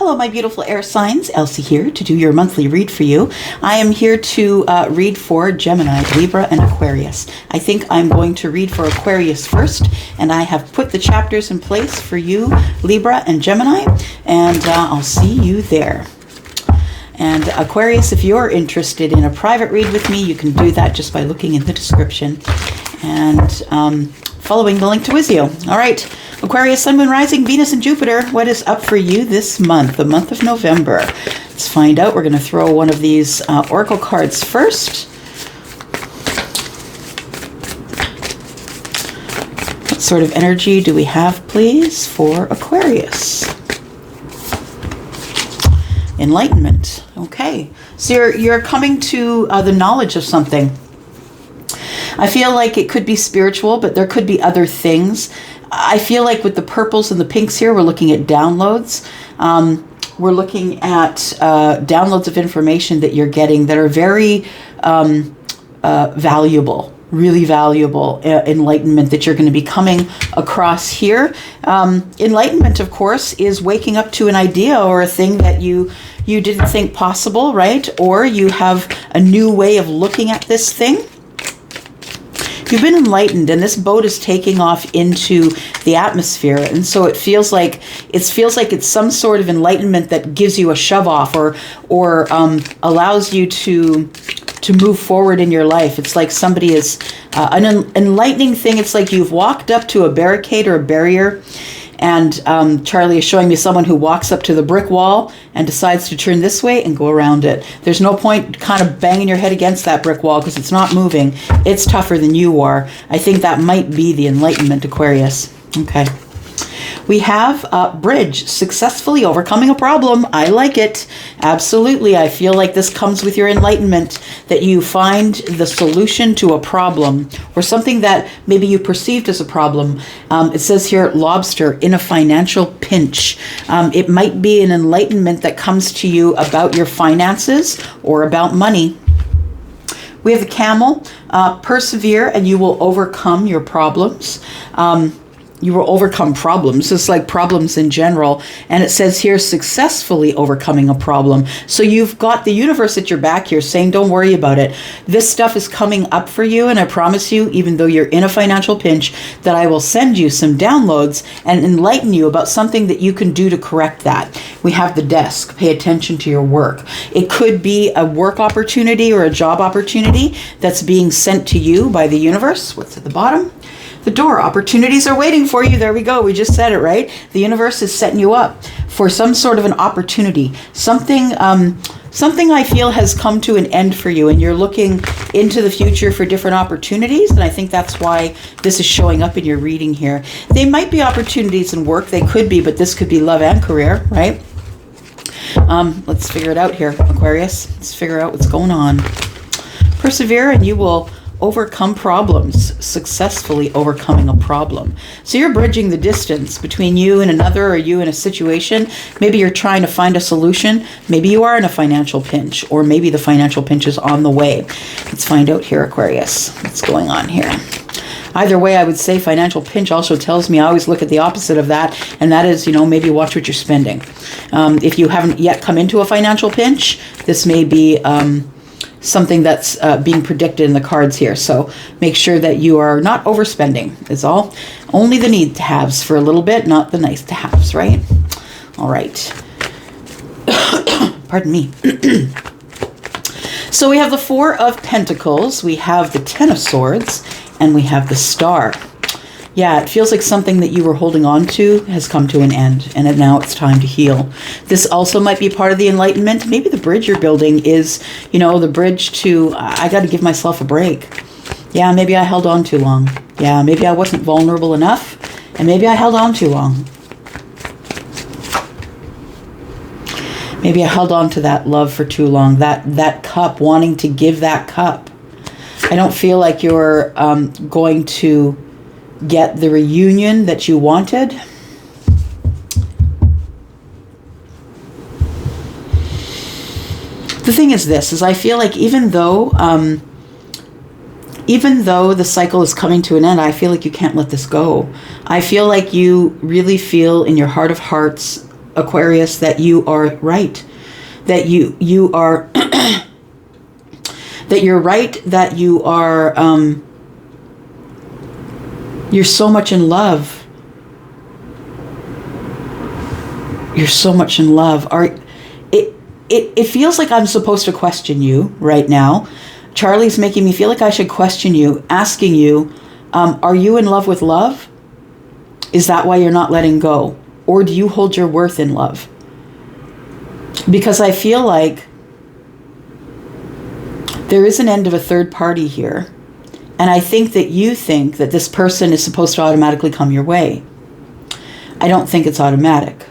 Hello, my beautiful air signs. Elsie here to do your monthly read for you. I am here to read for Gemini, Libra, and Aquarius. I think I'm going to read for Aquarius first, and I have put the chapters in place for you, Libra and Gemini, and I'll see you there. And Aquarius, if you're interested in a private read with me, you can do that just by looking in the description and following the link to Wizio. All right, Aquarius, Sun, Moon, Rising, Venus, and Jupiter. What is up for you this month, the month of November? Let's find out. We're going to throw one of these oracle cards first. What sort of energy do we have, please, for Aquarius? Enlightenment. Okay, so you're coming to the knowledge of something. I feel like it could be spiritual, but there could be other things. I feel like with the purples and the pinks here, we're looking at downloads. We're looking at downloads of information that you're getting that are very valuable, really valuable enlightenment that you're going to be coming across here. Enlightenment, of course, is waking up to an idea or a thing that you didn't think possible, right? Or you have a new way of looking at this thing. You've been enlightened, and this boat is taking off into the atmosphere, and so it feels like it's some sort of enlightenment that gives you a shove off or allows you to move forward in your life. It's like somebody is an enlightening thing. It's like you've walked up to a barricade or a barrier, and Charlie is showing me someone who walks up to the brick wall and decides to turn this way and go around it. There's no point kind of banging your head against that brick wall because it's not moving. It's tougher than you are. I think that might be the enlightenment, Aquarius. Okay. We have bridge, successfully overcoming a problem. I like it. Absolutely. I feel like this comes with your enlightenment, that you find the solution to a problem or something that maybe you perceived as a problem. It says here, lobster in a financial pinch. It might be an enlightenment that comes to you about your finances or about money. We have the camel. Persevere and you will overcome your problems. You will overcome problems. It's like problems in general. And it says here, successfully overcoming a problem. So you've got the universe at your back here saying, don't worry about it. This stuff is coming up for you. And I promise you, even though you're in a financial pinch, that I will send you some downloads and enlighten you about something that you can do to correct that. We have the desk. Pay attention to your work. It could be a work opportunity or a job opportunity that's being sent to you by the universe. What's at the bottom? The door. Opportunities are waiting for you. There we go. We just said it, right? The universe is setting you up for some sort of an opportunity. Something I feel has come to an end for you, and you're looking into the future for different opportunities. And I think that's why this is showing up in your reading here. They might be opportunities in work. They could be, but this could be love and career, right? Let's figure it out here, Aquarius. Let's figure out what's going on. Persevere and you will overcome problems, successfully overcoming a problem. So you're bridging the distance between you and another, or you in a situation. Maybe you're trying to find a solution. Maybe you are in a financial pinch, or maybe the financial pinch is on the way. Let's find out here, Aquarius. What's going on here? Either way, I would say financial pinch also tells me I always look at the opposite of that, and that is, maybe watch what you're spending. If you haven't yet come into a financial pinch, this may be something that's being predicted in the cards here. So make sure that you are not overspending is all. Only the need to haves for a little bit, not the nice to haves, right? All right. Pardon me. So we have the Four of Pentacles, we have the Ten of Swords, and we have the Star. Yeah, it feels like something that you were holding on to has come to an end, and now it's time to heal. This also might be part of the enlightenment. Maybe the bridge you're building is, the bridge to, I got to give myself a break. Yeah, maybe I held on too long. Yeah, maybe I wasn't vulnerable enough, and maybe I held on too long. Maybe I held on to that love for too long, that cup, wanting to give that cup. I don't feel like you're going to get the reunion that you wanted. The thing is this, is I feel like even though the cycle is coming to an end, I feel like you can't let this go. I feel like you really feel in your heart of hearts Aquarius, that you are right. That you are that you're right, that you are you're so much in love. You're so much in love. It feels like I'm supposed to question you right now. Charlie's making me feel like I should question you, asking you, are you in love with love? Is that why you're not letting go? Or do you hold your worth in love? Because I feel like there is an end of a third party here. And I think that you think that this person is supposed to automatically come your way. I don't think it's automatic.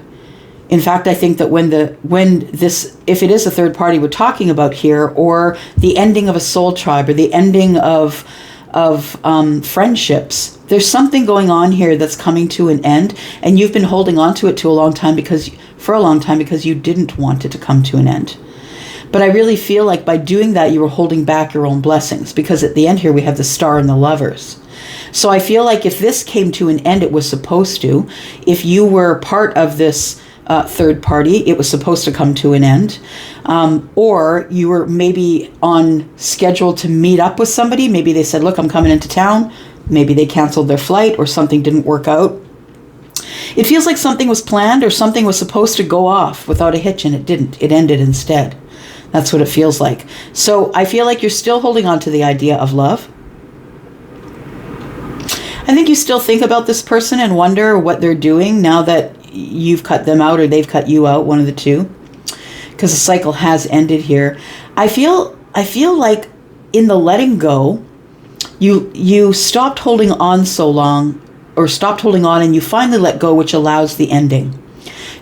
In fact, I think that if it is a third party we're talking about here, or the ending of a soul tribe, or the ending of friendships, there's something going on here that's coming to an end, and you've been holding on to it for a long time because you didn't want it to come to an end. But I really feel like by doing that, you were holding back your own blessings, because at the end here we have the Star and the Lovers. So I feel like if this came to an end, it was supposed to. If you were part of this third party, it was supposed to come to an end. Or you were maybe on schedule to meet up with somebody. Maybe they said, look, I'm coming into town. Maybe they canceled their flight, or something didn't work out. It feels like something was planned, or something was supposed to go off without a hitch, and it didn't. It ended instead. That's what it feels like. So I feel like you're still holding on to the idea of love. I think you still think about this person and wonder what they're doing now that you've cut them out, or they've cut you out, one of the two, because the cycle has ended here. I feel like in the letting go, you stopped holding on so long, or stopped holding on, and you finally let go, which allows the ending.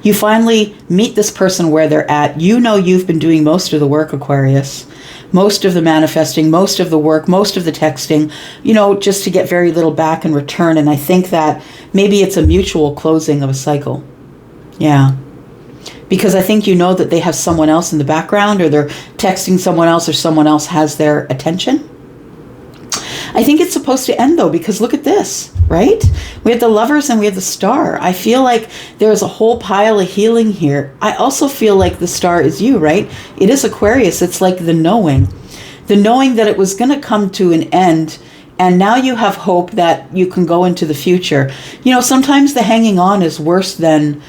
You finally meet this person where they're at. You know you've been doing most of the work, Aquarius. Most of the manifesting, most of the work, most of the texting, just to get very little back in return. And I think that maybe it's a mutual closing of a cycle. Yeah. Because I think you know that they have someone else in the background, or they're texting someone else, or someone else has their attention. I think it's supposed to end, though, because look at this, right? We have the Lovers and we have the Star. I feel like there's a whole pile of healing here. I also feel like the Star is you, right? It is Aquarius. It's like the knowing that it was going to come to an end, and now you have hope that you can go into the future. Sometimes the hanging on is worse than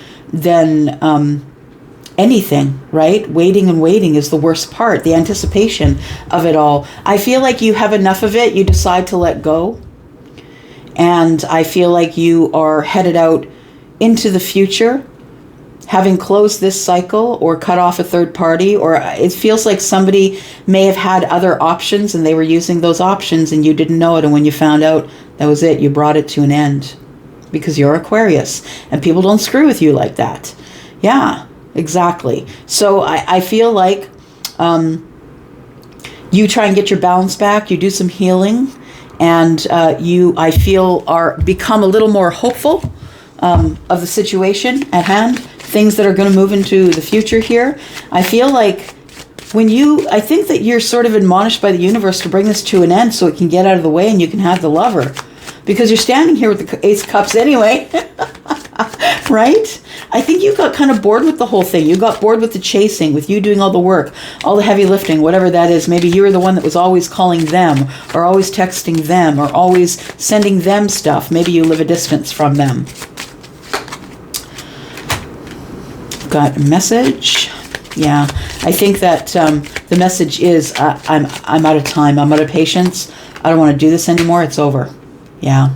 anything, right? Waiting is the worst part, the anticipation of it all. I feel like you have enough of it. You decide to let go. And I feel like you are headed out into the future, having closed this cycle or cut off a third party, or it feels like somebody may have had other options and they were using those options and you didn't know it. And when you found out, that was it. You brought it to an end because you're Aquarius and people don't screw with you like that. Yeah. Exactly. So I feel like you try and get your balance back. You do some healing, and I feel, become a little more hopeful of the situation at hand. Things that are going to move into the future here. I feel like I think that you're sort of admonished by the universe to bring this to an end so it can get out of the way and you can have the Lover, because you're standing here with the Ace of Cups anyway. Right? I think you got kind of bored with the whole thing. You got bored with the chasing, with you doing all the work, all the heavy lifting, whatever that is. Maybe you were the one that was always calling them, or always texting them, or always sending them stuff. Maybe you live a distance from them. Got a message. Yeah, I think that the message is, I'm out of time. I'm out of patience. I don't want to do this anymore. It's over. Yeah.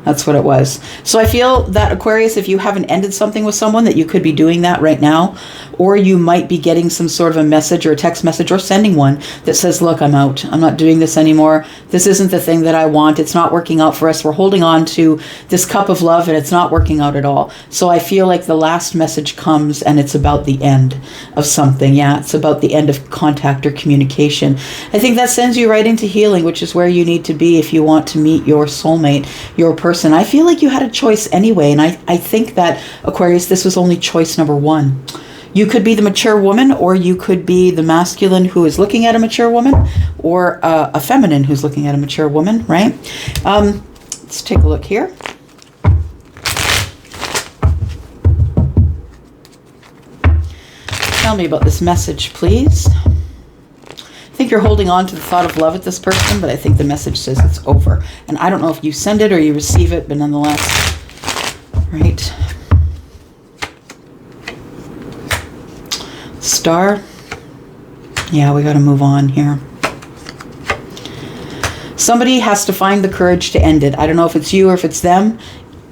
That's what it was. So I feel that, Aquarius, if you haven't ended something with someone, that you could be doing that right now. Or you might be getting some sort of a message or a text message, or sending one that says, look, I'm out. I'm not doing this anymore. This isn't the thing that I want. It's not working out for us. We're holding on to this cup of love and it's not working out at all. So I feel like the last message comes and it's about the end of something. Yeah, it's about the end of contact or communication. I think that sends you right into healing, which is where you need to be if you want to meet your soulmate, your person. I feel like you had a choice anyway. And I think that, Aquarius, this was only choice number one. You could be the mature woman, or you could be the masculine who is looking at a mature woman, or a feminine who's looking at a mature woman, right? Let's take a look here. Tell me about this message, please. I think you're holding on to the thought of love with this person, but I think the message says it's over. And I don't know if you send it or you receive it, but nonetheless, right? Star. Yeah, we got to move on here. Somebody has to find the courage to end it. I don't know if it's you or if it's them.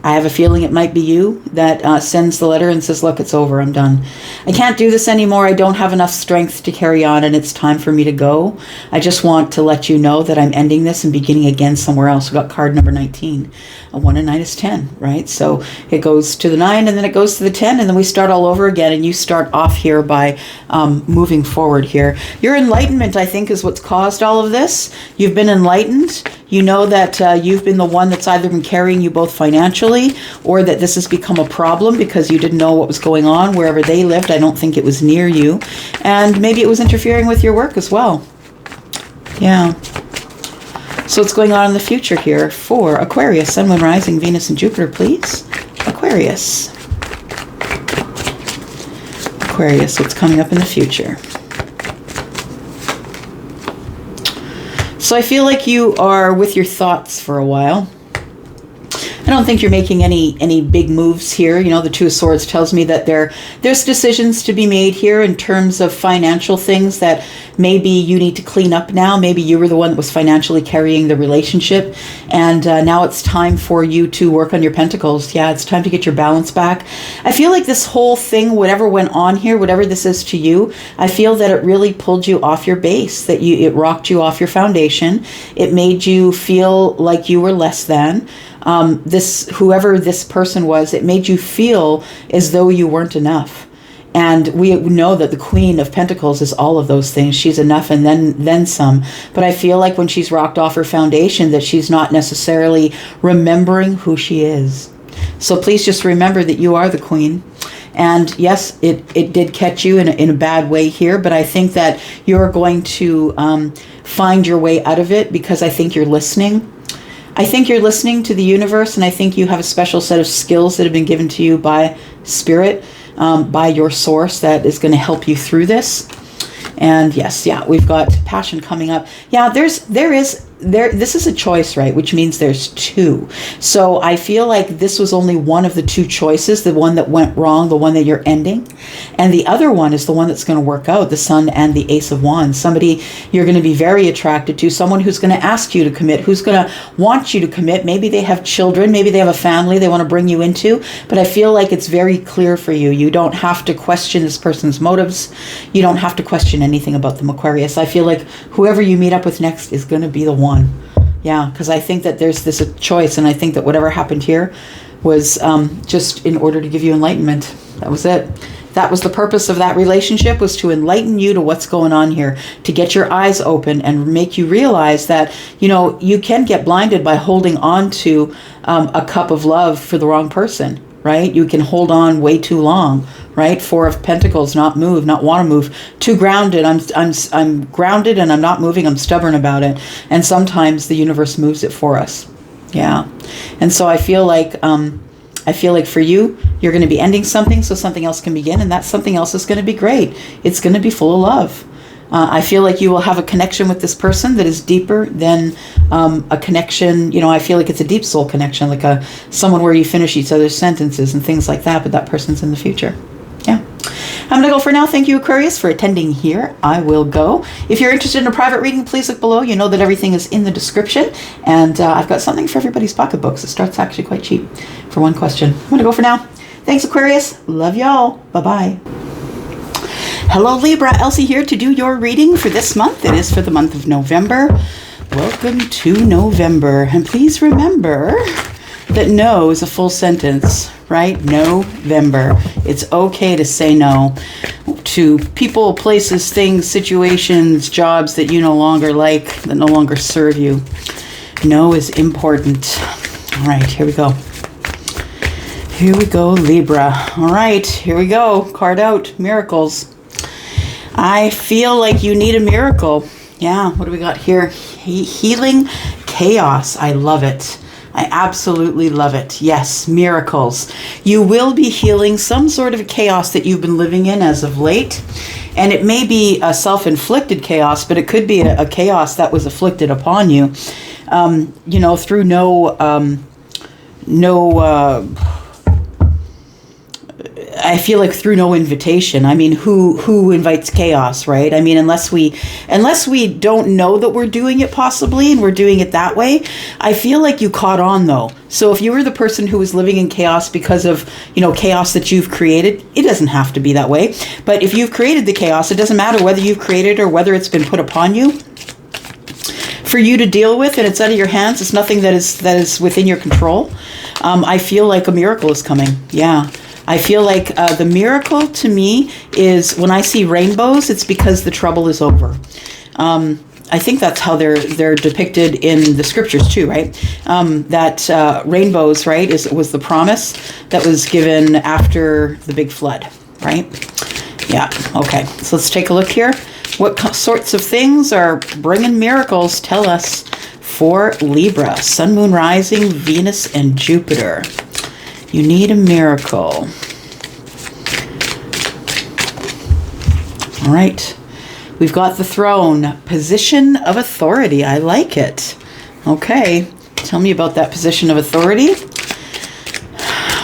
I have a feeling it might be you that sends the letter and says, look, it's over, I'm done. I can't do this anymore. I don't have enough strength to carry on and it's time for me to go. I just want to let you know that I'm ending this and beginning again somewhere else. We got card number 19. A 1 and 9 is 10, right? So it goes to the 9 and then it goes to the 10 and then we start all over again and you start off here by moving forward here. Your enlightenment, I think, is what's caused all of this. You've been enlightened. You know that you've been the one that's either been carrying you both financially or that this has become a problem because you didn't know what was going on wherever they lived. I don't think it was near you. And maybe it was interfering with your work as well. Yeah. So what's going on in the future here for Aquarius, Sun, Moon, Rising, Venus, and Jupiter, please? Aquarius. Aquarius, what's coming up in the future? So I feel like you are with your thoughts for a while. I don't think you're making any big moves here. You know, the Two of Swords tells me that there's decisions to be made here in terms of financial things that maybe you need to clean up now. Maybe you were the one that was financially carrying the relationship, and now it's time for you to work on your pentacles. Yeah, it's time to get your balance back. I feel like this whole thing, whatever went on here, whatever this is to you, I feel that it really pulled you off your base, that it rocked you off your foundation. It made you feel like you were less than. Whoever this person was, it made you feel as though you weren't enough. And we know that the Queen of Pentacles is all of those things. She's enough and then some. But I feel like when she's rocked off her foundation that she's not necessarily remembering who she is. So please just remember that you are the Queen. And yes, it did catch you in a bad way here, but I think that you're going to find your way out of it because I think you're listening. I think you're listening to the universe, and I think you have a special set of skills that have been given to you by Spirit, by your source, that is going to help you through this. And yes, yeah, we've got passion coming up. Yeah, this is a choice, right? Which means there's two. So I feel like this was only one of the two choices, the one that went wrong, the one that you're ending. And the other one is the one that's going to work out, the Sun and the Ace of Wands. Somebody you're going to be very attracted to, someone who's going to ask you to commit, who's going to want you to commit. Maybe they have children, maybe they have a family they want to bring you into, but I feel like it's very clear for you. You don't have to question this person's motives. You don't have to question anything about them, Aquarius. I feel like whoever you meet up with next is going to be the one. Yeah, because I think that there's this choice, and I think that whatever happened here was just in order to give you enlightenment. That was it. That was the purpose of that relationship, was to enlighten you to what's going on here, to get your eyes open and make you realize that, you know, you can get blinded by holding on to a cup of love for the wrong person, right? You can hold on way too long, right? Four of Pentacles, not move, not want to move. Too grounded. I'm grounded and I'm not moving. I'm stubborn about it. And sometimes the universe moves it for us. Yeah. And so I feel like for you, you're going to be ending something so something else can begin, and that something else is going to be great. It's going to be full of love. I feel like you will have a connection with this person that is deeper than a connection. You know, I feel like it's a deep soul connection, like someone where you finish each other's sentences and things like that, but that person's in the future. Yeah. I'm going to go for now. Thank you, Aquarius, for attending here. I will go. If you're interested in a private reading, please look below. You know that everything is in the description. And I've got something for everybody's pocketbooks. It starts actually quite cheap for one question. I'm going to go for now. Thanks, Aquarius. Love y'all. Bye-bye. Hello, Libra. Elsie here to do your reading for this month. It is for the month of November. Welcome to November. And please remember that no is a full sentence, right? November. It's okay to say no to people, places, things, situations, jobs that you no longer like, that no longer serve you. No is important. All right, here we go. Here we go, Libra. All right, here we go. Card out. Miracles. I feel like you need a miracle. Yeah, what do we got here? Healing chaos. I love it. I absolutely love it. Yes, miracles. You will be healing some sort of chaos that you've been living in as of late. And it may be a self-inflicted chaos, but it could be a chaos that was afflicted upon you, through I feel like through no invitation. I mean, who invites chaos, right? I mean, unless we don't know that we're doing it possibly and we're doing it that way. I feel like you caught on though. So if you were the person who was living in chaos because of, chaos that you've created, it doesn't have to be that way. But if you've created the chaos, it doesn't matter whether you've created it or whether it's been put upon you for you to deal with, and it's out of your hands. It's nothing that is within your control. I feel like a miracle is coming. Yeah. I feel like the miracle to me is when I see rainbows, it's because the trouble is over. I think that's how they're depicted in the scriptures too, right? That rainbows, right, was the promise that was given after the big flood, right? Yeah, okay. So let's take a look here. What sorts of things are bringing miracles? Tell us for Libra, Sun, Moon, Rising, Venus, and Jupiter. You need a miracle. All right. We've got the Throne, position of authority. I like it. Okay. Tell me about that position of authority.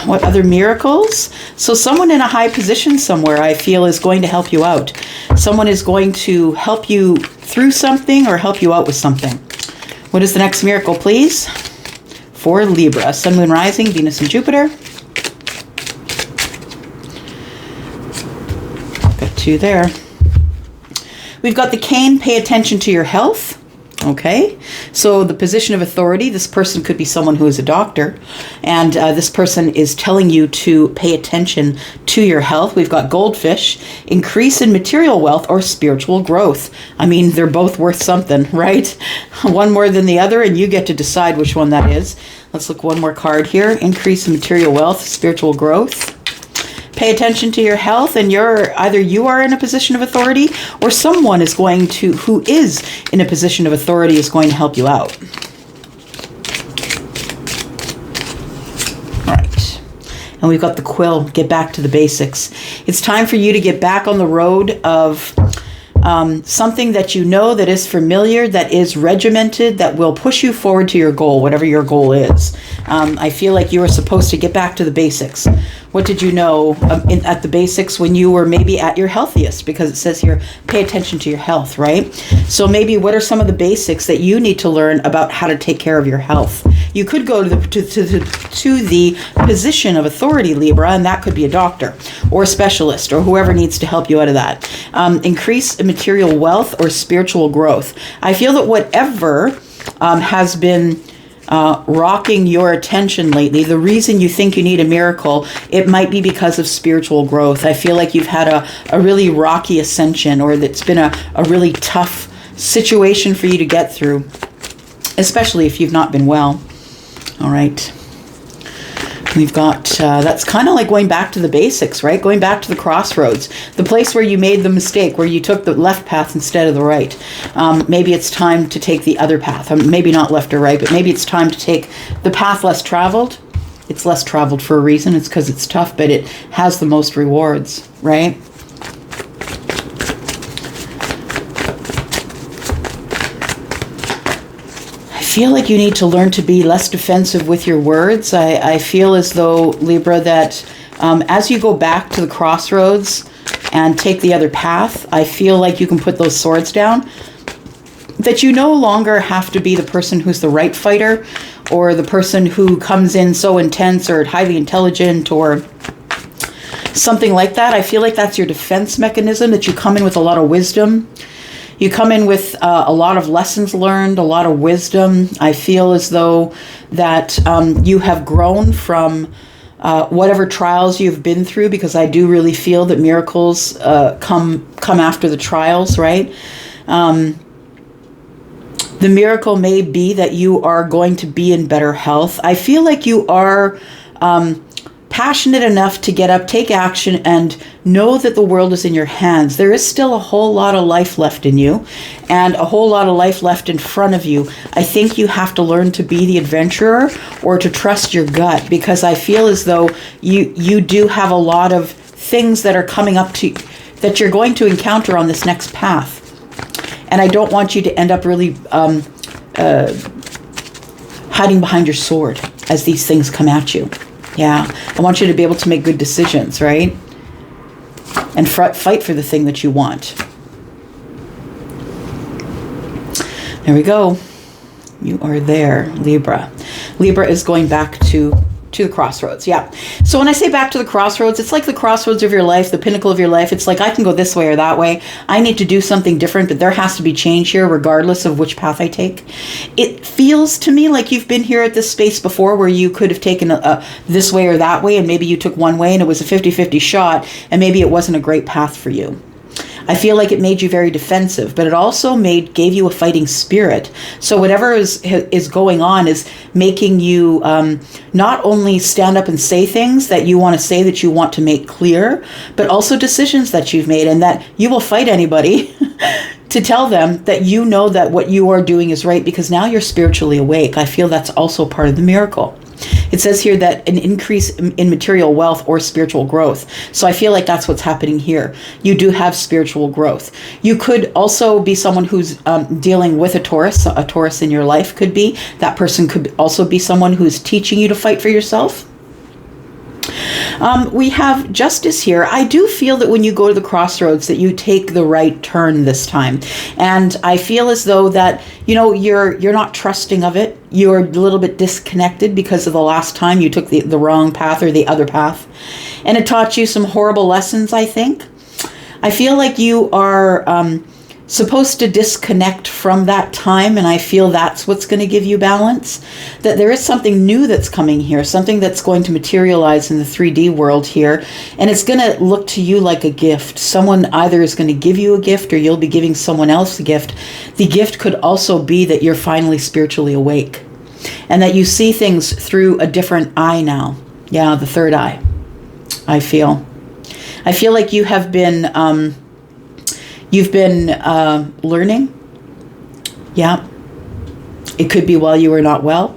What other miracles? So someone in a high position somewhere, I feel, is going to help you out. Someone is going to help you through something or help you out with something. What is the next miracle, please? For Libra, Sun, Moon, Rising, Venus, and Jupiter. Got 2 there. We've got the Cane, pay attention to your health. Okay, so the position of authority, this person could be someone who is a doctor, and this person is telling you to pay attention to your health. We've got Goldfish, increase in material wealth or spiritual growth. I mean, they're both worth something, right? One more than the other, and you get to decide which one that is. Let's look one more card here. Increase in material wealth, spiritual growth. Pay attention to your health, and either you are in a position of authority or someone who is in a position of authority is going to help you out. All right. And we've got the Quill, get back to the basics. It's time for you to get back on the road of something that you know that is familiar, that is regimented, that will push you forward to your goal, whatever your goal is. I feel like you are supposed to get back to the basics. What did you know at the basics when you were maybe at your healthiest? Because it says here, pay attention to your health, right? So maybe what are some of the basics that you need to learn about how to take care of your health? You could go to the position of authority, Libra, and that could be a doctor or a specialist or whoever needs to help you out of that. Increase material wealth or spiritual growth. I feel that whatever has been rocking your attention lately, the reason you think you need a miracle, it might be because of spiritual growth. I feel like you've had a really rocky ascension, or that's been a really tough situation for you to get through, especially if you've not been well. All right. We've got, that's kind of like going back to the basics, right? Going back to the crossroads, the place where you made the mistake, where you took the left path instead of the right. Maybe it's time to take the other path. Maybe not left or right, but maybe it's time to take the path less traveled. It's less traveled for a reason. It's because it's tough, but it has the most rewards, right? I feel like you need to learn to be less defensive with your words. I feel as though, Libra, that as you go back to the crossroads and take the other path, I feel like you can put those swords down. That you no longer have to be the person who's the right fighter, or the person who comes in so intense or highly intelligent or something like that. I feel like that's your defense mechanism, that you come in with a lot of wisdom. You come in with a lot of lessons learned, a lot of wisdom. I feel as though that you have grown from whatever trials you've been through, because I do really feel that miracles come after the trials, right? The miracle may be that you are going to be in better health. I feel like you are passionate enough to get up, take action, and know that the world is in your hands. There is still a whole lot of life left in you and a whole lot of life left in front of you. I think you have to learn to be the adventurer or to trust your gut, because I feel as though you do have a lot of things that are coming up to that you're going to encounter on this next path. And I don't want you to end up really hiding behind your sword as these things come at you. Yeah, I want you to be able to make good decisions, right? And fight for the thing that you want. There we go. You are there, Libra. Libra is going back to the crossroads. Yeah. So when I say back to the crossroads, it's like the crossroads of your life, the pinnacle of your life. It's like, I can go this way or that way. I need to do something different, but there has to be change here regardless of which path I take. It feels to me like you've been here at this space before where you could have taken this way or that way, and maybe you took one way and it was a 50-50 shot, and maybe it wasn't a great path for you. I feel like it made you very defensive, but it also gave you a fighting spirit. So whatever is going on is making you not only stand up and say things that you want to say, that you want to make clear, but also decisions that you've made, and that you will fight anybody to tell them that you know that what you are doing is right, because now you're spiritually awake. I feel that's also part of the miracle. It says here that an increase in material wealth or spiritual growth. So I feel like that's what's happening here. You do have spiritual growth. You could also be someone who's dealing with a Taurus in your life could be. That person could also be someone who's teaching you to fight for yourself. We have justice here. I do feel that when you go to the crossroads that you take the right turn this time. And I feel as though that, you're not trusting of it. You're a little bit disconnected because of the last time you took the wrong path or the other path. And it taught you some horrible lessons, I think. I feel like you are supposed to disconnect from that time, and I feel that's what's going to give you balance. That there is something new that's coming here, something that's going to materialize in the 3D world here, and it's going to look to you like a gift. Someone either is going to give you a gift or you'll be giving someone else a gift. The gift could also be that you're finally spiritually awake and that you see things through a different eye now. Yeah, the third eye, I feel. I feel like you have been learning. Yeah. It could be while you were not well.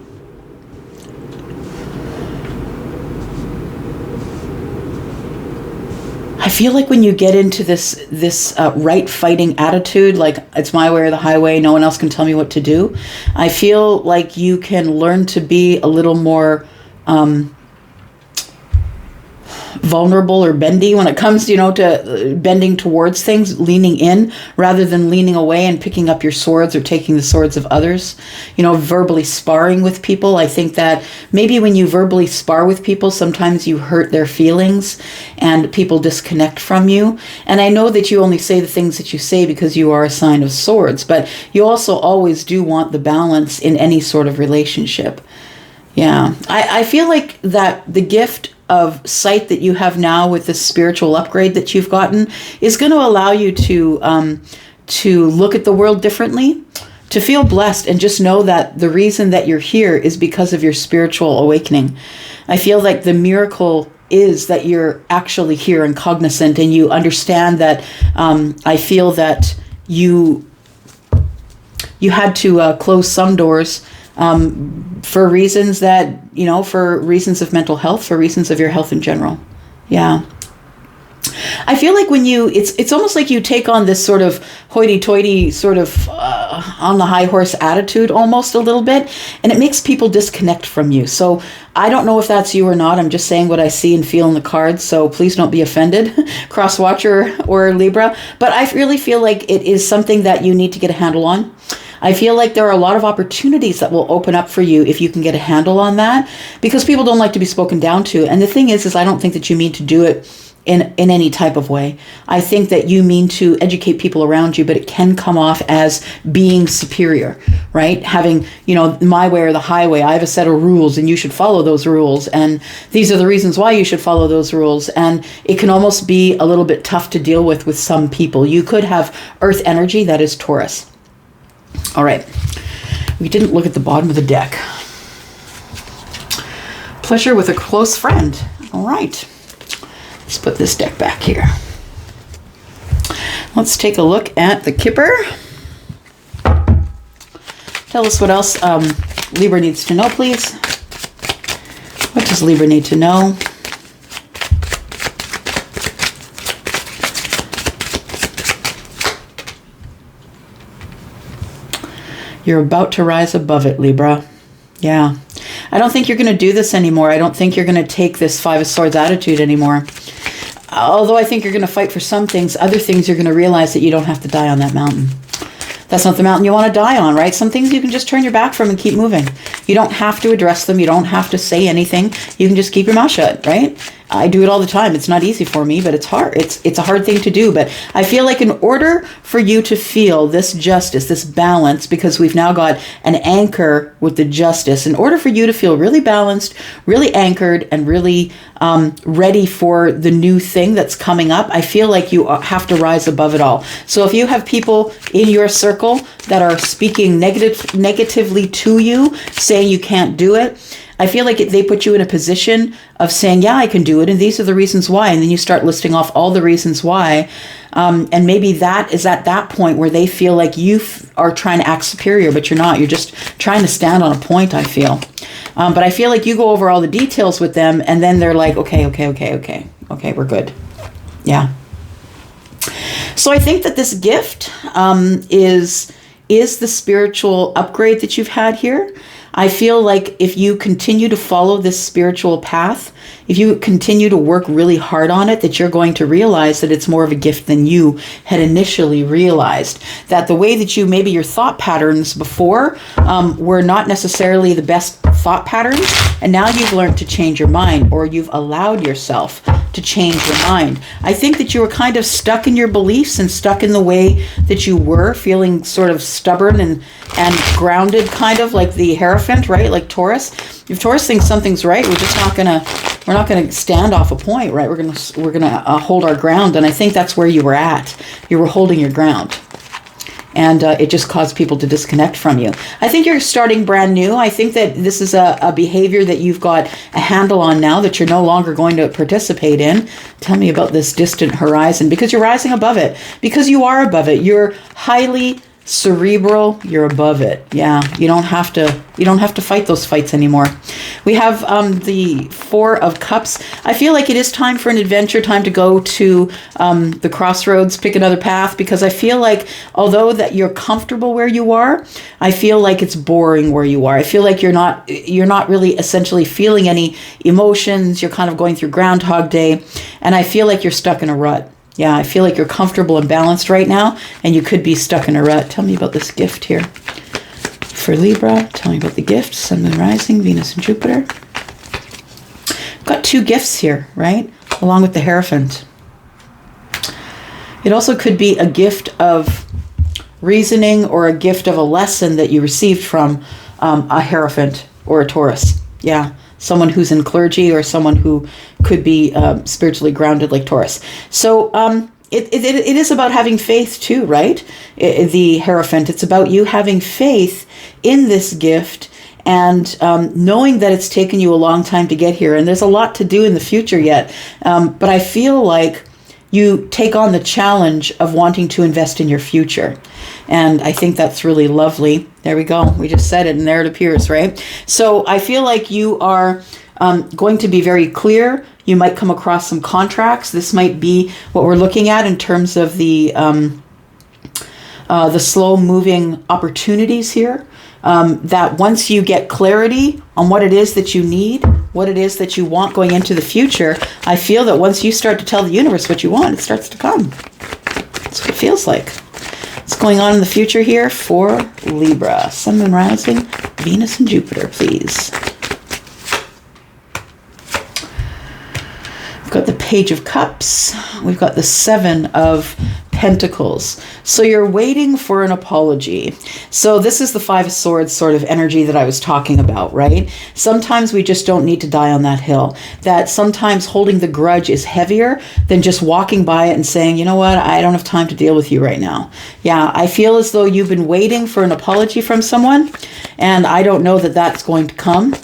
I feel like when you get into this right fighting attitude, like it's my way or the highway, no one else can tell me what to do, I feel like you can learn to be a little more vulnerable or bendy when it comes, to bending towards things, leaning in rather than leaning away and picking up your swords or taking the swords of others, verbally sparring with people. I think that maybe when you verbally spar with people, sometimes you hurt their feelings and people disconnect from you. And I know that you only say the things that you say because you are a sign of swords, but you also always do want the balance in any sort of relationship. Yeah, I feel like that the gift of sight that you have now with this spiritual upgrade that you've gotten is going to allow you to look at the world differently, to feel blessed, and just know that the reason that you're here is because of your spiritual awakening. I feel like the miracle is that you're actually here and cognizant, and you understand that. I feel that you had to close some doors for reasons that, for reasons of mental health, for reasons of your health in general. Yeah. I feel like when it's almost like you take on this sort of hoity-toity sort of on the high horse attitude almost a little bit, and it makes people disconnect from you. So I don't know if that's you or not. I'm just saying what I see and feel in the cards, so please don't be offended, cross-watcher or Libra. But I really feel like it is something that you need to get a handle on. I feel like there are a lot of opportunities that will open up for you if you can get a handle on that, because people don't like to be spoken down to. And the thing is I don't think that you mean to do it in any type of way. I think that you mean to educate people around you, but it can come off as being superior, right? Having, my way or the highway. I have a set of rules and you should follow those rules. And these are the reasons why you should follow those rules. And it can almost be a little bit tough to deal with some people. You could have earth energy that is Taurus. All right. We didn't look at the bottom of the deck. Pleasure with a close friend. All right. Let's put this deck back here. Let's take a look at the Kipper. Tell us what else Libra needs to know, please. What does Libra need to know? You're about to rise above it, Libra. Yeah. I don't think you're going to do this anymore. I don't think you're going to take this Five of Swords attitude anymore. Although I think you're going to fight for some things, other things you're going to realize that you don't have to die on that mountain. That's not the mountain you want to die on, right? Some things you can just turn your back from and keep moving. You don't have to address them. You don't have to say anything. You can just keep your mouth shut, right? I do it all the time. It's not easy for me, but it's hard. It's a hard thing to do. But I feel like in order for you to feel this justice, this balance, because we've now got an anchor with the justice, in order for you to feel really balanced, really anchored, and really ready for the new thing that's coming up, I feel like you have to rise above it all. So if you have people in your circle that are speaking negatively to you, saying you can't do it, I feel like they put you in a position of saying, yeah, I can do it, and these are the reasons why. And then you start listing off all the reasons why. And maybe that is at that point where they feel like you are trying to act superior, but you're not. You're just trying to stand on a point, I feel. But I feel like you go over all the details with them, and then they're like, okay, we're good. Yeah. So I think that this gift is the spiritual upgrade that you've had here. I feel like if you continue to follow this spiritual path, if you continue to work really hard on it, that you're going to realize that it's more of a gift than you had initially realized. That the way that maybe your thought patterns before were not necessarily the best thought patterns, and now you've learned to change your mind, or you've allowed yourself to change your mind. I think that you were kind of stuck in your beliefs and stuck in the way that you were, feeling sort of stubborn and grounded, kind of like the Hierophant, right? Like Taurus. If Taurus thinks something's right, we're not gonna stand off a point, right? We're gonna hold our ground, and I think that's where you were at. You were holding your ground. And it just caused people to disconnect from you. I think you're starting brand new. I think that this is a behavior that you've got a handle on now, that you're no longer going to participate in. Tell me about this distant horizon, because you're rising above it, because you are above it. You're highly cerebral, you're above it. Yeah, you don't have to fight those fights anymore. We have the Four of Cups. I feel like it is time for an adventure, time to go to the crossroads, pick another path, because I feel like although that you're comfortable where you are, I feel like it's boring where you are. I feel like you're not really essentially feeling any emotions. You're kind of going through Groundhog Day, and I feel like you're stuck in a rut. Yeah, I feel like you're comfortable and balanced right now, and you could be stuck in a rut. Tell me about this gift here. For Libra, tell me about the gift. Sun, Moon, Rising, Venus, and Jupiter. I've got two gifts here, right? Along with the Hierophant. It also could be a gift of reasoning, or a gift of a lesson that you received from a Hierophant or a Taurus. Yeah. Someone who's in clergy, or someone who could be spiritually grounded like Taurus. So it is about having faith too, right? The Hierophant, it's about you having faith in this gift, and knowing that it's taken you a long time to get here. And there's a lot to do in the future yet. But I feel like you take on the challenge of wanting to invest in your future. And I think that's really lovely. There we go. We just said it, and there it appears, right? So I feel like you are going to be very clear. You might come across some contracts. This might be what we're looking at in terms of the slow-moving opportunities here. That once you get clarity on what it is that you need, what it is that you want going into the future, I feel that once you start to tell the universe what you want, it starts to come. That's what it feels like. What's going on in the future here for Libra? Sun, Moon, Rising, Venus, and Jupiter, please. We've got the Page of Cups. We've got the Seven of Pentacles. So you're waiting for an apology. So this is the Five of Swords sort of energy that I was talking about, right? Sometimes we just don't need to die on that hill. That sometimes holding the grudge is heavier than just walking by it and saying, you know what, I don't have time to deal with you right now. Yeah, I feel as though you've been waiting for an apology from someone, and I don't know that that's going to come.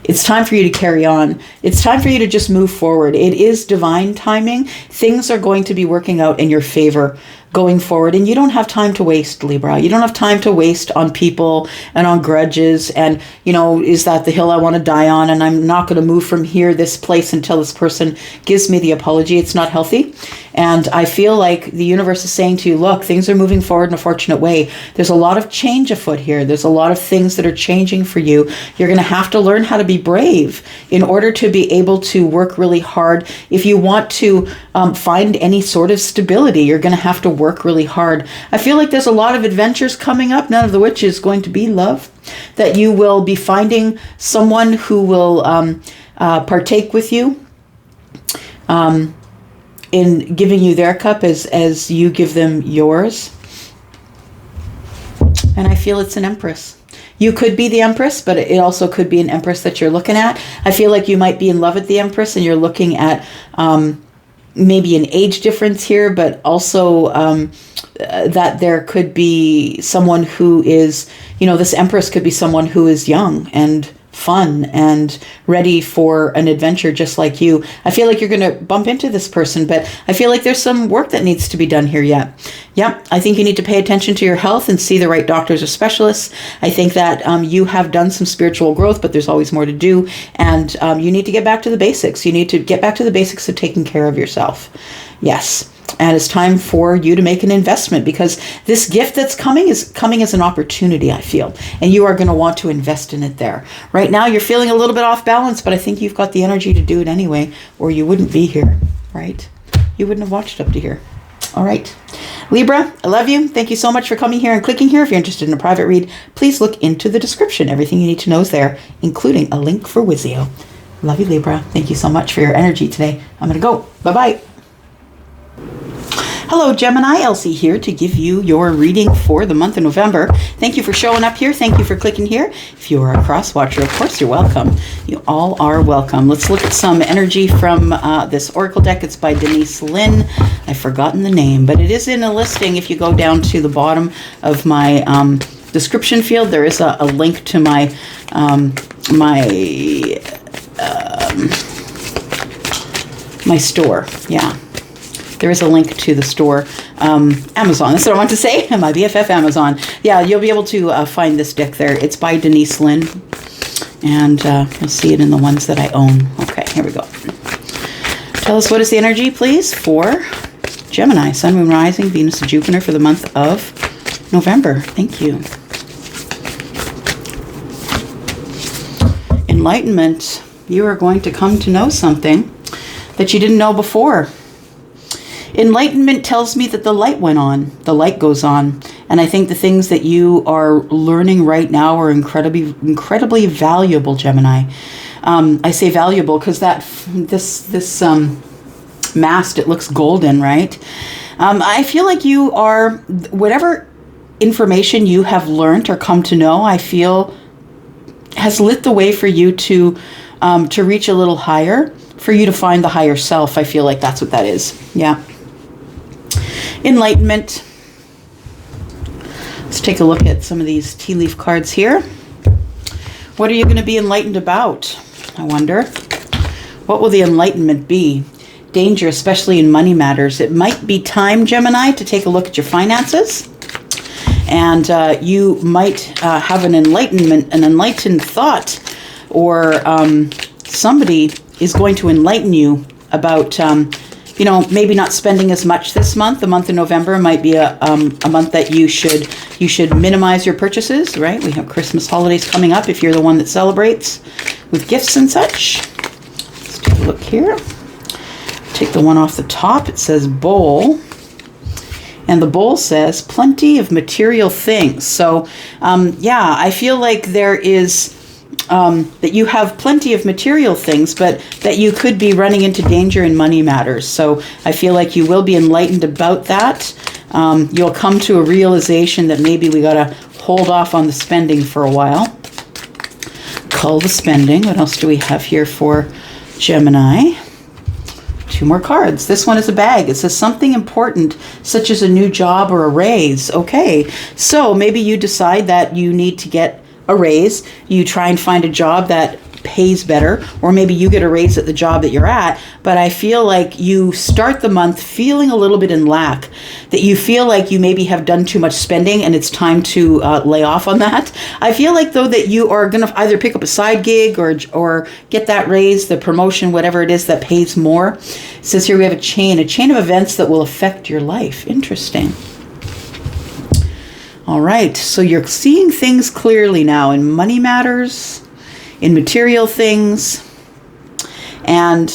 It's time for you to carry on. It's time for you to just move forward. It is divine timing. Things are going to be working out in your favor going forward. And you don't have time to waste, Libra. You don't have time to waste on people and on grudges. And, you know, is that the hill I want to die on? And I'm not going to move from here, this place, until this person gives me the apology. It's not healthy. And I feel like the universe is saying to you, look, things are moving forward in a fortunate way. There's a lot of change afoot here. There's a lot of things that are changing for you. You're going to have to learn how to be brave in order to be able to work really hard. If you want to find any sort of stability, you're going to have to work really hard. I feel like there's a lot of adventures coming up, none of the which is going to be love, that you will be finding someone who will partake with you in giving you their cup as you give them yours. And I feel it's an empress. You could be the empress, but it also could be an empress that you're looking at. I feel like you might be in love with the empress and you're looking at maybe an age difference here, but also that there could be someone who is, you know, this empress could be someone who is young and fun and ready for an adventure just like you. I feel like you're going to bump into this person, but I feel like there's some work that needs to be done here yet. Yep, I think you need to pay attention to your health and see the right doctors or specialists. I think that you have done some spiritual growth, but there's always more to do. And you need to get back to the basics. You need to get back to the basics of taking care of yourself. Yes. And it's time for you to make an investment, because this gift that's coming is coming as an opportunity, I feel. And you are going to want to invest in it there. Right now, you're feeling a little bit off balance, but I think you've got the energy to do it anyway, or you wouldn't be here, right? You wouldn't have watched up to here. All right. Libra, I love you. Thank you so much for coming here and clicking here. If you're interested in a private read, please look into the description. Everything you need to know is there, including a link for Wizio. Love you, Libra. Thank you so much for your energy today. I'm going to go. Bye-bye. Hello, Gemini. Elsie here to give you your reading for the month of November. Thank you for showing up here. Thank you for clicking here. If you are a cross watcher, of course, you're welcome. You all are welcome. Let's look at some energy from this Oracle deck. It's by Denise Lynn. I've forgotten the name, but it is in a listing. If you go down to the bottom of my description field, there is a link to my my store. Yeah. There is a link to the store, Amazon. That's what I want to say. My BFF Amazon. Yeah, you'll be able to find this deck there. It's by Denise Lynn, and you'll see it in the ones that I own. Okay, here we go. Tell us, what is the energy, please, for Gemini, Sun, Moon, Rising, Venus, and Jupiter for the month of November. Thank you. Enlightenment. You are going to come to know something that you didn't know before. Enlightenment tells me that the light went on, the light goes on. And I think the things that you are learning right now are incredibly valuable, Gemini. I say valuable because this mast, it looks golden, right? I feel like you are, whatever information you have learned or come to know, I feel has lit the way for you to reach a little higher, for you to find the higher self. I feel like that's what that is. Yeah. Enlightenment. Let's take a look at some of these tea leaf cards here. What are you going to be enlightened about? I wonder. What will the enlightenment be? Danger, especially in money matters. It might be time, Gemini, to take a look at your finances. And you might have an enlightened thought, or somebody is going to enlighten you about maybe not spending as much this month. The month of November might be a month that you should minimize your purchases, right? We have Christmas holidays coming up if you're the one that celebrates with gifts and such. Let's take a look here. Take the one off the top. It says bowl. And the bowl says plenty of material things. So, I feel like there is... that you have plenty of material things, but that you could be running into danger in money matters. So I feel like you will be enlightened about that. You'll come to a realization that maybe we got to hold off on the spending for a while. Cull the spending. What else do we have here for Gemini? 2 more cards. This one is a bag. It says something important, such as a new job or a raise. Okay, so maybe you decide that you need to get a raise. You try and find a job that pays better, or maybe you get a raise at the job that you're at, but I feel like you start the month feeling a little bit in lack, that you feel like you maybe have done too much spending and it's time to lay off on that. I feel like, though, that you are going to either pick up a side gig or get that raise, the promotion, whatever it is that pays more. It says here we have a chain of events that will affect your life. Interesting. All right, so you're seeing things clearly now in money matters, in material things, and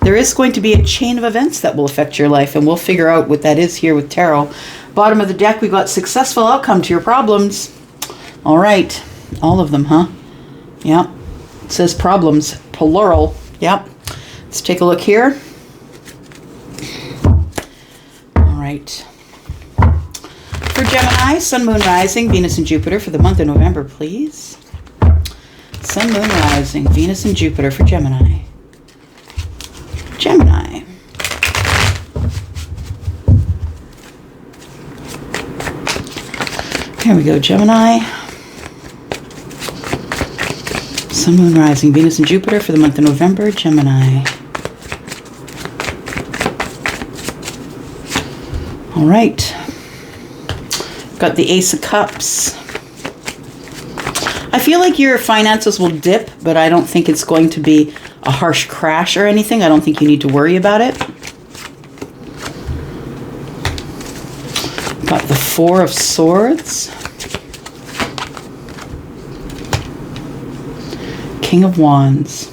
there is going to be a chain of events that will affect your life, and we'll figure out what that is here with tarot. Bottom of the deck, we've got successful outcome to your problems. All right, all of them, huh? Yeah, it says problems, plural. Yep. Let's take a look here. All right. For Gemini, Sun, Moon, Rising, Venus, and Jupiter for the month of November, please. Sun, Moon, Rising, Venus, and Jupiter for Gemini. Gemini. Here we go, Gemini. Sun, Moon, Rising, Venus, and Jupiter for the month of November, Gemini. All right. Got the Ace of Cups. I feel like your finances will dip, but I don't think it's going to be a harsh crash or anything. I don't think you need to worry about it. Got the Four of Swords. King of Wands.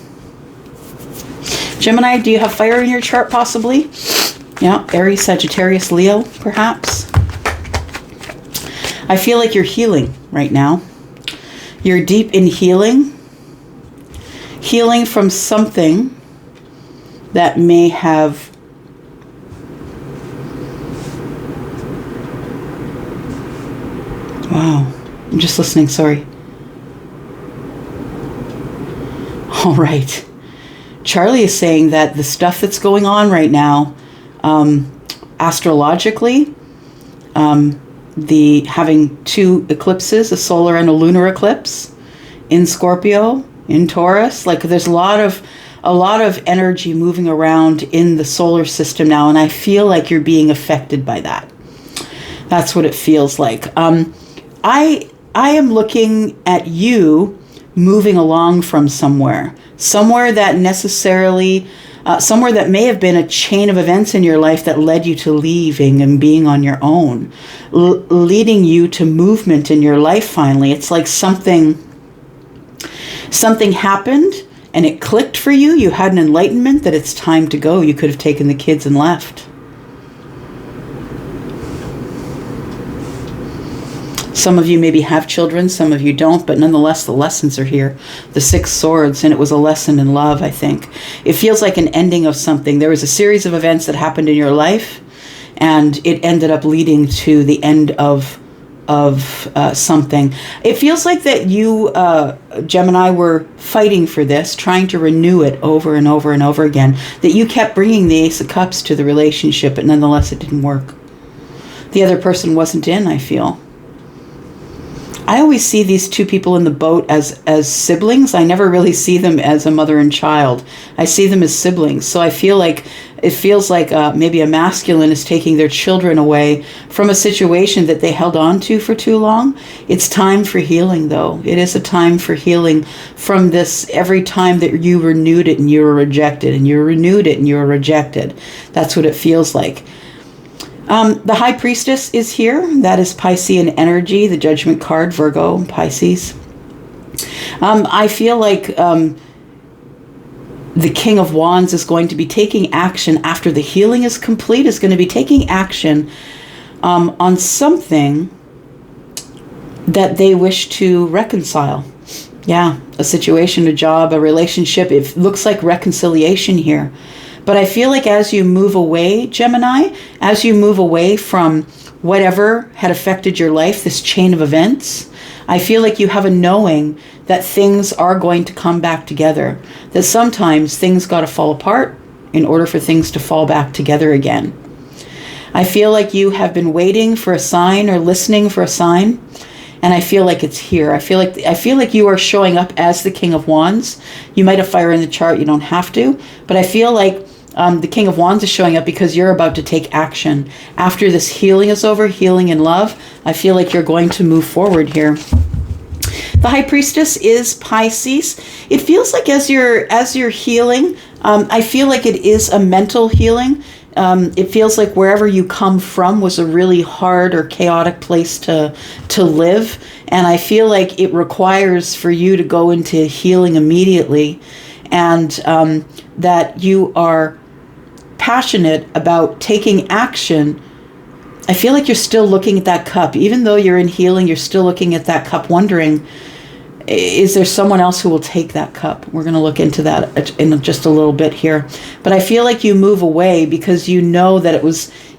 Gemini, do you have fire in your chart possibly? Yeah, Aries, Sagittarius, Leo, perhaps. I feel like you're healing right now. You're deep in healing. Healing from something that may have wow. I'm just listening, sorry. All right. Charlie is saying that the stuff that's going on right now, astrologically, the having two eclipses, a solar and a lunar eclipse in Scorpio, in Taurus, like there's a lot of energy moving around in the solar system now, and I feel like you're being affected by that. That's what it feels like. I am looking at you moving along from somewhere that necessarily somewhere that may have been a chain of events in your life that led you to leaving and being on your own, leading you to movement in your life finally. It's like something happened and it clicked for you. You had an enlightenment that it's time to go. You could have taken the kids and left. Some of you maybe have children, some of you don't, but nonetheless, the lessons are here. The Six Swords, and it was a lesson in love, I think. It feels like an ending of something. There was a series of events that happened in your life, and it ended up leading to the end of something. It feels like that you, Gemini, were fighting for this, trying to renew it over and over and over again, that you kept bringing the Ace of Cups to the relationship, but nonetheless, it didn't work. The other person wasn't in, I feel. I always see these two people in the boat as siblings. I never really see them as a mother and child. I see them as siblings. So I feel like it feels like maybe a masculine is taking their children away from a situation that they held on to for too long. It's time for healing, though. It is a time for healing from this. Every time that you renewed it and you were rejected, and you renewed it and you were rejected. That's what it feels like. The High Priestess is here. That is Piscean energy, the Judgment card, Virgo, Pisces. I feel like the King of Wands is going to be taking action after the healing is complete, is going to be taking action on something that they wish to reconcile. Yeah, a situation, a job, a relationship. It looks like reconciliation here. But I feel like as you move away, Gemini, as you move away from whatever had affected your life, this chain of events, I feel like you have a knowing that things are going to come back together. That sometimes things got to fall apart in order for things to fall back together again. I feel like you have been waiting for a sign or listening for a sign, And I feel like it's here. I feel like you are showing up as the King of Wands. You might have fire in the chart. You don't have to. But I feel like the King of Wands is showing up because you're about to take action. After this healing is over, healing in love, I feel like you're going to move forward here. The High Priestess is Pisces. It feels like as you're healing, I feel like it is a mental healing. It feels like wherever you come from was a really hard or chaotic place to live. And I feel like it requires for you to go into healing immediately, and that you are passionate about taking action. I feel like you're still looking at that cup. Even though you're in healing, you're still looking at that cup wondering, is there someone else who will take that cup? We're going to look into that in just a little bit here. But I feel like you move away because you know that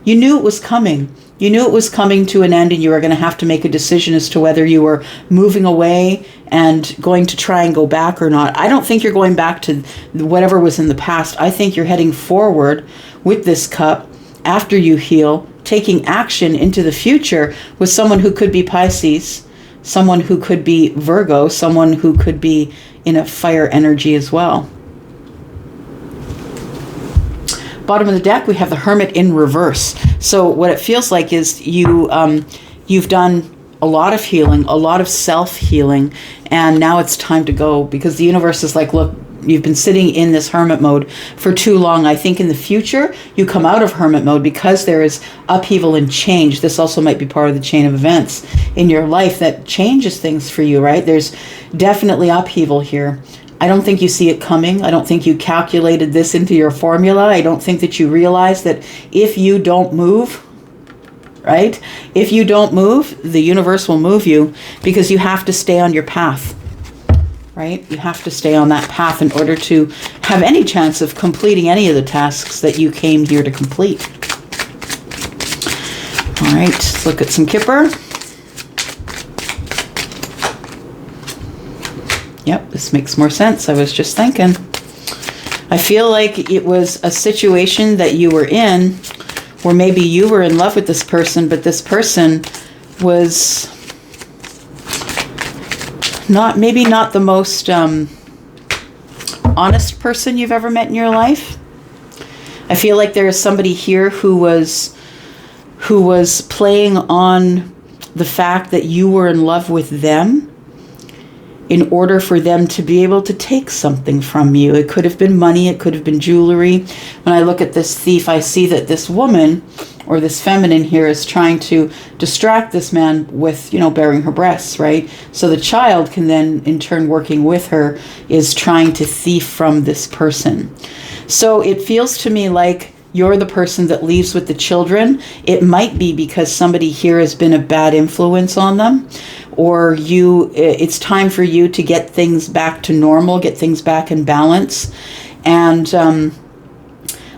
you knew it was coming. You knew it was coming to an end, and you were going to have to make a decision as to whether you were moving away and going to try and go back or not. I don't think you're going back to whatever was in the past. I think you're heading forward with this cup after you heal, taking action into the future with someone who could be Pisces, someone who could be Virgo, someone who could be in a fire energy as well. Bottom of the deck, we have the Hermit in reverse. So what it feels like is you've done a lot of healing, a lot of self-healing, and now it's time to go, because the universe is like, look, you've been sitting in this hermit mode for too long. I think in the future, you come out of hermit mode because there is upheaval and change. This also might be part of the chain of events in your life that changes things for you, right? There's definitely upheaval here. I don't think you see it coming. I don't think you calculated this into your formula. I don't think that you realize that if you don't move, right? If you don't move, the universe will move you, because you have to stay on your path, right? You have to stay on that path in order to have any chance of completing any of the tasks that you came here to complete. All right, let's look at some Kipper. Yep, this makes more sense. I was just thinking. I feel like it was a situation that you were in where maybe you were in love with this person, but this person was maybe not the most honest person you've ever met in your life. I feel like there is somebody here who was playing on the fact that you were in love with them in order for them to be able to take something from you. It could have been money, it could have been jewelry. When I look at this thief, I see that this woman, or this feminine here, is trying to distract this man with, baring her breasts, right? So the child can then, in turn, working with her, is trying to thief from this person. So it feels to me like you're the person that leaves with the children. It might be because somebody here has been a bad influence on them, or it's time for you to get things back to normal, get things back in balance. And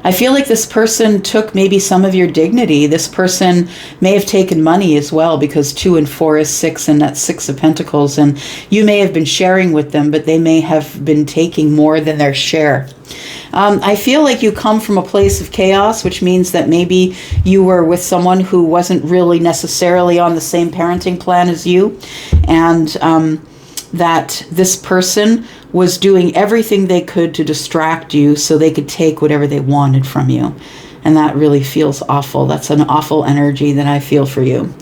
I feel like this person took maybe some of your dignity. This person may have taken money as well, because 2 and 4 is 6, and that's 6 of Pentacles. And you may have been sharing with them, but they may have been taking more than their share. I feel like you come from a place of chaos, which means that maybe you were with someone who wasn't really necessarily on the same parenting plan as you, and that this person was doing everything they could to distract you so they could take whatever they wanted from you. And that really feels awful. That's an awful energy that I feel for you.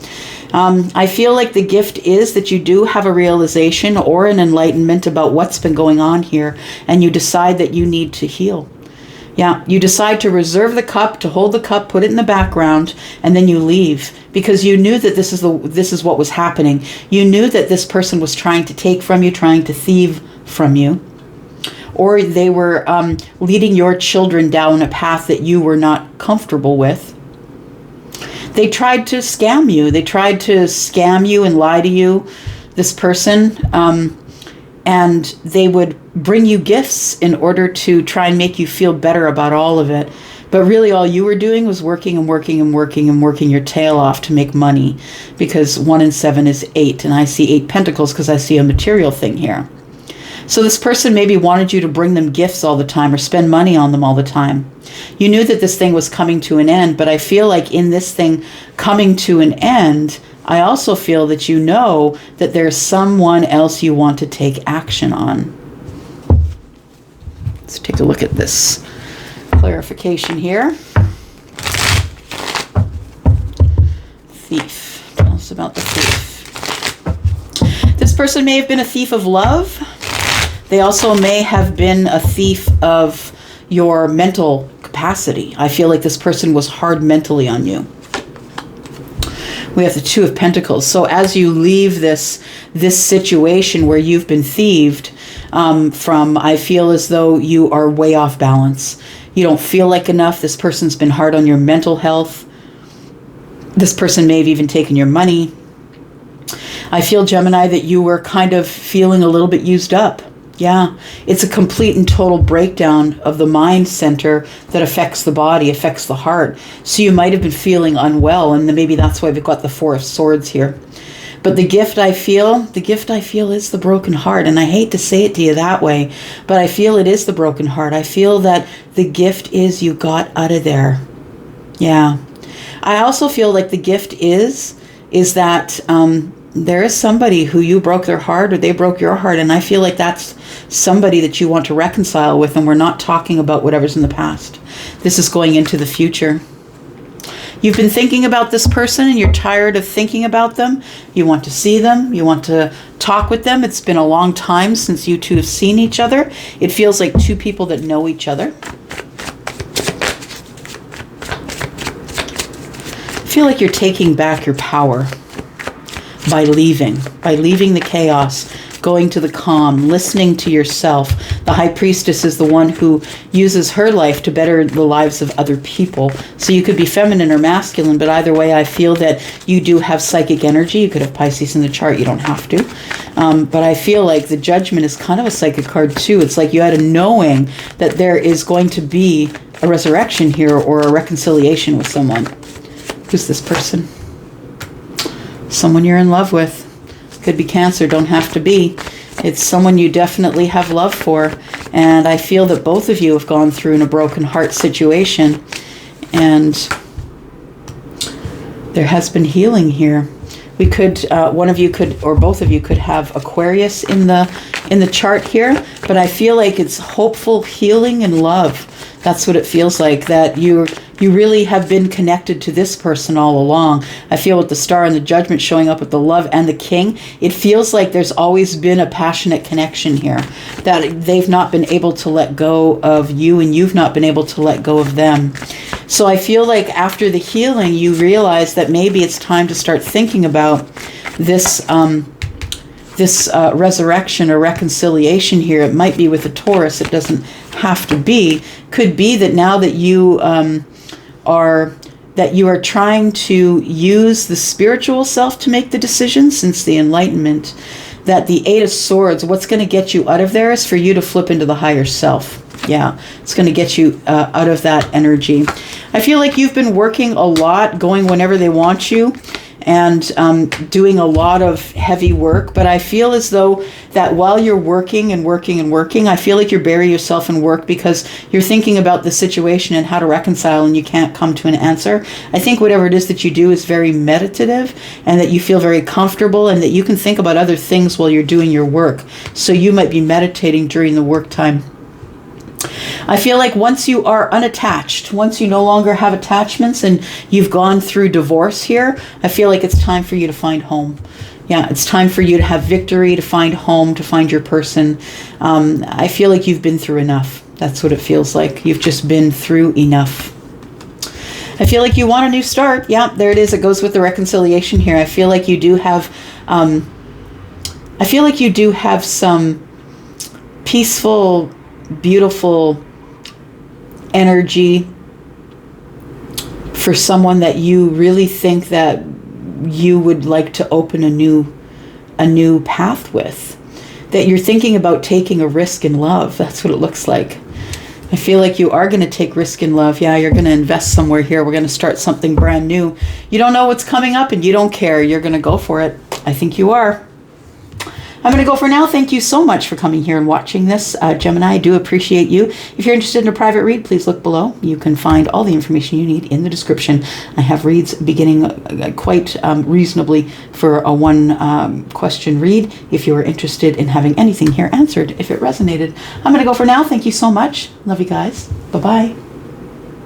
I feel like the gift is that you do have a realization or an enlightenment about what's been going on here, and you decide that you need to heal. Yeah, you decide to reserve the cup, to hold the cup, put it in the background, and then you leave, because you knew that this is what was happening. You knew that this person was trying to take from you, trying to thieve from you, or they were leading your children down a path that you were not comfortable with. They tried to scam you. They tried to scam you and lie to you, this person, and they would bring you gifts in order to try and make you feel better about all of it. But really all you were doing was working and working and working and working your tail off to make money, because 1 and 7 is 8, and I see 8 pentacles because I see a material thing here. So this person maybe wanted you to bring them gifts all the time or spend money on them all the time. You knew that this thing was coming to an end, but I feel like in this thing coming to an end, I also feel that you know that there's someone else you want to take action on. Let's take a look at this clarification here. Thief. Tell us about the thief. This person may have been a thief of love. They also may have been a thief of your mental capacity. I feel like this person was hard mentally on you. We have the Two of Pentacles. So as you leave this situation where you've been thieved from, I feel as though you are way off balance. You don't feel like enough. This person's been hard on your mental health. This person may have even taken your money. I feel, Gemini, that you were kind of feeling a little bit used up. Yeah, it's a complete and total breakdown of the mind center that affects the body, affects the heart. So you might have been feeling unwell, and maybe that's why we've got the Four of Swords here. But the gift I feel is the broken heart. And I hate to say it to you that way, but I feel it is the broken heart. I feel that the gift is you got out of there. Yeah. I also feel like the gift is that there is somebody who you broke their heart or they broke your heart. And I feel like that's somebody that you want to reconcile with. And we're not talking about whatever's in the past. This is going into the future. You've been thinking about this person and you're tired of thinking about them. You want to see them. You want to talk with them. It's been a long time since you two have seen each other. It feels like two people that know each other. I feel like you're taking back your power by leaving the chaos, going to the calm, listening to yourself. The High Priestess is the one who uses her life to better the lives of other people. So you could be feminine or masculine, but either way, I feel that you do have psychic energy. You could have Pisces in the chart. You don't have to. But I feel like the Judgment is kind of a psychic card too. It's like you had a knowing that there is going to be a resurrection here or a reconciliation with someone. Who's this person? Someone you're in love with. Could be Cancer, don't have to be. It's someone you definitely have love for. And I feel that both of you have gone through a broken heart situation. And there has been healing here. We could, one of you could, or both of you could have Aquarius in the chart here. But I feel like it's hopeful healing and love. That's what it feels like, that you really have been connected to this person all along. I feel with the Star and the Judgment showing up with the Love and the King, it feels like there's always been a passionate connection here, that they've not been able to let go of you and you've not been able to let go of them. So I feel like after the healing, you realize that maybe it's time to start thinking about this resurrection or reconciliation here. It might be with a Taurus. It doesn't have to be. Could be that now that you are trying to use the spiritual self to make the decision, since the Enlightenment, that the Eight of Swords, what's going to get you out of there is for you to flip into the higher self. Yeah, it's going to get you out of that energy. I feel like you've been working a lot, going whenever they want you, and doing a lot of heavy work. But I feel as though that while you're working and working and working, I feel like you're burying yourself in work because you're thinking about the situation and how to reconcile, and you can't come to an answer. I think whatever it is that you do is very meditative, and that you feel very comfortable, and that you can think about other things while you're doing your work. So you might be meditating during the work time. I feel like once you are unattached, once you no longer have attachments and you've gone through divorce here, I feel like it's time for you to find home. Yeah, it's time for you to have victory, to find home, to find your person. I feel like you've been through enough. That's what it feels like. You've just been through enough. I feel like you want a new start. Yeah, there it is. It goes with the reconciliation here. I feel like you do have, some peaceful, beautiful energy for someone that you really think that you would like to open a new path with, that you're thinking about taking a risk in love. That's what it looks like. I feel like you are going to take risk in love. Yeah, you're going to invest somewhere here. We're going to start something brand new. You don't know what's coming up and you don't care. You're going to go for it. I think you are. I'm going to go for now. Thank you so much for coming here and watching this. Gemini, I do appreciate you. If you're interested in a private read, please look below. You can find all the information you need in the description. I have reads beginning quite reasonably for a one question read if you are interested in having anything here answered, if it resonated. I'm going to go for now. Thank you so much. Love you guys. Bye-bye.